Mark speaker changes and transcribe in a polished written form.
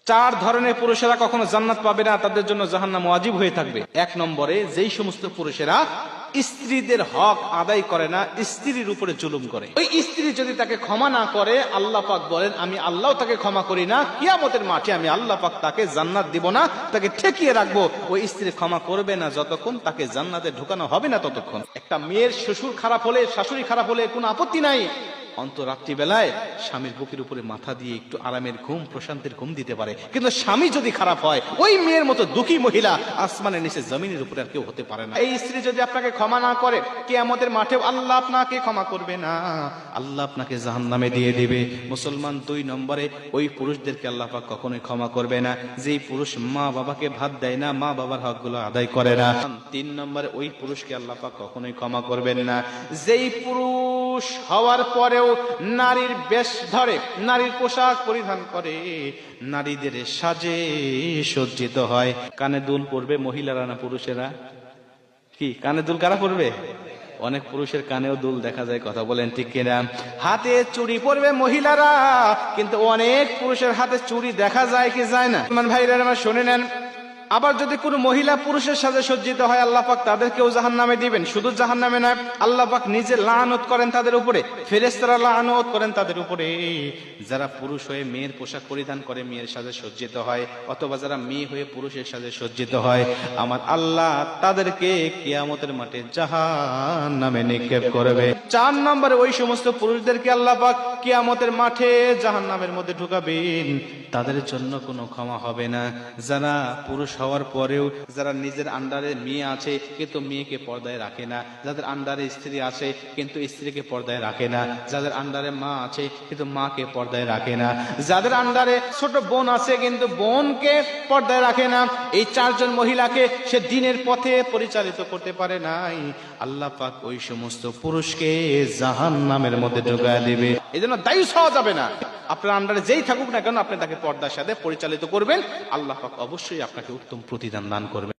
Speaker 1: চার ধরনের পুরুষেরা কখনো জান্নাত পাবে না, তাদের জন্য জাহান্নাম ওয়াজিব হয়ে থাকবে। এক নম্বরে, যেই সমস্ত পুরুষেরা স্ত্রীদের হক আদায় করে না, স্ত্রীর উপরে জুলুম করে। ওই স্ত্রী যদি তাকে ক্ষমা না করে, আল্লাহ পাক বলেন আমি আল্লাহ তাকে ক্ষমা করি না, কিয়ামতের মাঠে আমি আল্লাহ পাক তাকে জান্নাত দিব না, তাকে ঠেকিয়ে রাখবো। ওই স্ত্রী ক্ষমা করবে না যতক্ষণ তাকে জান্নাতে ঢুকানো হবে না ততক্ষণ। একটা মেয়ের শ্বশুর খারাপ হলে, শাশুড়ি খারাপ হলে কোনো আপত্তি নাই, অন্তরাত্রি বেলায় স্বামীর বুকের উপরে মাথা দিয়ে একটু আরামের ঘুম, প্রশান্তির ঘুম দিতে পারে। কিন্তু স্বামী যদি খারাপ হয়, ওই মেয়ের মতো দুঃখী মহিলা আসমানের নিচে জমিনের উপরে আর কেউ হতে পারে না। এই স্ত্রী যদি আপনাকে ক্ষমা না করে, কিয়ামতের মাঠেও আল্লাহ আপনাকে ক্ষমা করবে না, আল্লাহ আপনাকে জাহান্নামে দিয়ে দিবে। মুসলমান, 2 নম্বরে, ওই পুরুষদেরকে আল্লাহ পাক কখনোই ক্ষমা করবে না যেই পুরুষ মা বাবাকে ভাত দেয় না, মা বাবার হকগুলো আদায় করে না। 3 নম্বরে, ওই পুরুষকে আল্লাহ পাক কখনোই ক্ষমা করবেন না যেই পুরুষ হওয়ার পরেও নারীর বেশ ধরে, নারীর পোশাক পরিধান করে, নারীদের সাজে সজ্জিত হয়। কানে দুল পরবে মহিলারা না পুরুষেরা? কি কানে দুল কারা পরবে? অনেক পুরুষের কানেও দুল দেখা যায়, কথা বলেন ঠিক কিনা? হাতে চুড়ি পরবে মহিলারা, কিন্তু অনেক পুরুষের হাতে চুড়ি দেখা যায় কি যায় না? ভাইরা আমার শুনে নেন, আবার যদি কোনো মহিলা পুরুষের সাথে সজ্জিত হয়, আল্লাহ পাক তাদেরকেও জাহান্নামে দিবেন। শুধু জাহান্নামে নয়, আল্লাহ পাক নিজে লানত করেন তাদের উপরে, ফেরেশতারা লানত করেন তাদের উপরে। যারা পুরুষ হয়ে মেয়ের পোশাক পরিধান করে, মেয়ের সাথে সজ্জিত হয়, অথবা যারা মেয়ে হয়ে পুরুষের সাথে সজ্জিত হয়, আমার আল্লাহ তাদেরকে কিয়ামতের মাঠে জাহান্নামে নিক্ষেপ করবে। 4 নম্বরে, ওই সমস্ত পুরুষদেরকে আল্লাহ পাক কিয়ামতের মাঠে জাহান্নামের মধ্যে ঢুকাবেন, তাদের জন্য কোনো ক্ষমা হবে না। যারা পুরুষ হওয়ার পরেও, যারা নিজের আন্ডারে মেয়ে আছে কিন্তু মেয়েকে পর্দায় রাখে না, যাদের আন্ডারে স্ত্রী আছে কিন্তু স্ত্রীকে পর্দায় রাখে না, যাদের আন্ডারে মা আছে কিন্তু মাকে পর্দায় রাখে না, যাদের আন্ডারে ছোট বোন আছে কিন্তু বোনকে পর্দায় রাখে না, এই 4 জন মহিলাকে সে দ্বীনের পথে পরিচালিত করতে পারে নাই, আল্লাহ পাক ওই সমস্ত পুরুষকে জাহান্নামের মধ্যে ঢুকায় দিবে। এই জন্য দায়ী হওয়া যাবে না। আপনার আন্ডারে যেই থাকুক না কেন, আপনি তাকে পর্দার সাথে পরিচালিত করবেন, আল্লাহ পাক অবশ্যই আপনাকে উত্তম প্রতিদান দান করবেন।